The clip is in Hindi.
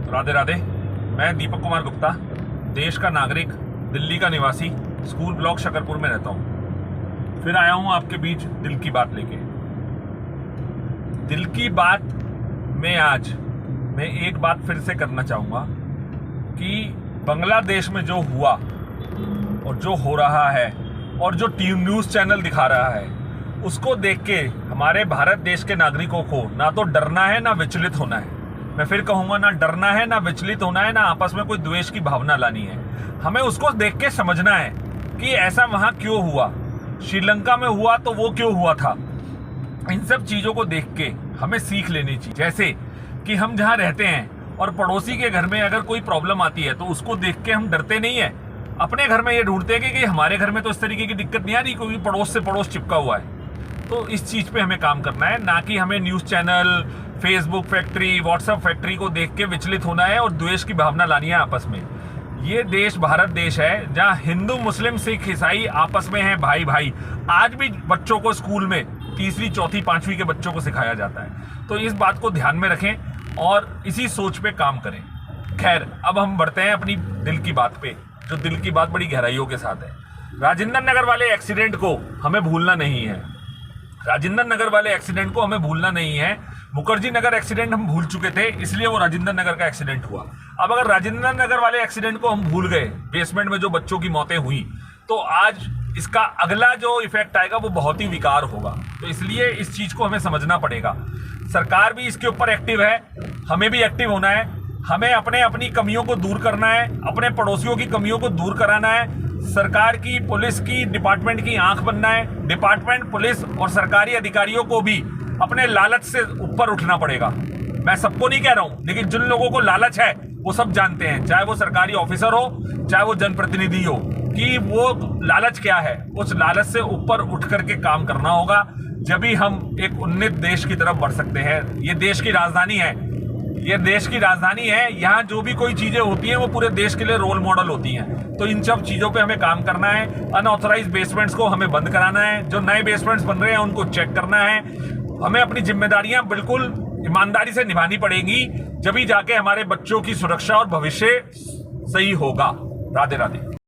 राधे राधे। मैं दीपक कुमार गुप्ता, देश का नागरिक, दिल्ली का निवासी, स्कूल ब्लॉक शकरपुर में रहता हूँ। फिर आया हूँ आपके बीच दिल की बात लेके। दिल की बात में आज मैं एक बात फिर से करना चाहूँगा कि बांग्लादेश में जो हुआ और जो हो रहा है और जो टीम न्यूज़ चैनल दिखा रहा है, उसको देख के हमारे भारत देश के नागरिकों को ना तो डरना है ना विचलित होना है। मैं फिर कहूँगा, ना डरना है ना विचलित होना है, ना आपस में कोई द्वेष की भावना लानी है। हमें उसको देख के समझना है कि ऐसा वहाँ क्यों हुआ, श्रीलंका में हुआ तो वो क्यों हुआ था। इन सब चीज़ों को देख के हमें सीख लेनी चाहिए। जैसे कि हम जहाँ रहते हैं और पड़ोसी के घर में अगर कोई प्रॉब्लम आती है तो उसको देख के हम डरते नहीं है। अपने घर में ये ढूंढते हैं कि हमारे घर में तो इस तरीके की दिक्कत नहीं आ रही, क्योंकि पड़ोस से पड़ोस चिपका हुआ है। तो इस चीज़ पे हमें काम करना है, ना कि हमें news channel, Facebook factory, WhatsApp factory को देख के विचलित होना है और द्वेष की भावना लानी है आपस में। ये देश भारत देश है जहाँ हिंदू, मुस्लिम, सिख, ईसाई आपस में हैं भाई भाई। आज भी बच्चों को स्कूल में तीसरी, चौथी, पांचवी के बच्चों को सिखाया जाता है। तो इस बात को ध्यान में रखें और इसी सोच पे काम करें। खैर, अब हम बढ़ते हैं अपनी दिल की बात पे, जो दिल की बात बड़ी गहराइयों के साथ है। राजेंद्र नगर वाले एक्सीडेंट को हमें भूलना नहीं है। राजेंद्र नगर वाले एक्सीडेंट को हमें भूलना नहीं है। मुखर्जी नगर एक्सीडेंट हम भूल चुके थे, इसलिए वो राजेंद्र नगर का एक्सीडेंट हुआ। अब अगर राजेंद्र नगर वाले एक्सीडेंट को हम भूल गए, बेसमेंट में जो बच्चों की मौतें हुई, तो आज इसका अगला जो इफेक्ट आएगा वो बहुत ही विकार होगा। तो इसलिए इस चीज को हमें समझना पड़ेगा। सरकार भी इसके ऊपर एक्टिव है, हमें भी एक्टिव होना है। हमें अपनी कमियों को दूर करना है, अपने पड़ोसियों की कमियों को दूर कराना है। सरकार की, पुलिस की, डिपार्टमेंट की आंख बनना है। डिपार्टमेंट, पुलिस और सरकारी अधिकारियों को भी अपने लालच से ऊपर उठना पड़ेगा। मैं सबको नहीं कह रहा हूं, लेकिन जिन लोगों को लालच है वो सब जानते हैं, चाहे वो सरकारी ऑफिसर हो, चाहे वो जनप्रतिनिधि हो, कि वो लालच क्या है। उस लालच से ऊपर उठ करके काम करना होगा, जब ही हम एक उन्नत देश की तरफ बढ़ सकते हैं। ये देश की राजधानी है, ये देश की राजधानी है। यहाँ जो भी कोई चीजें होती हैं वो पूरे देश के लिए रोल मॉडल होती हैं। तो इन सब चीजों पे हमें काम करना है। अनऑथराइज्ड बेसमेंट्स को हमें बंद कराना है, जो नए बेसमेंट्स बन रहे हैं उनको चेक करना है। हमें अपनी जिम्मेदारियां बिल्कुल ईमानदारी से निभानी पड़ेंगी, जब ही जाके हमारे बच्चों की सुरक्षा और भविष्य सही होगा। राधे राधे।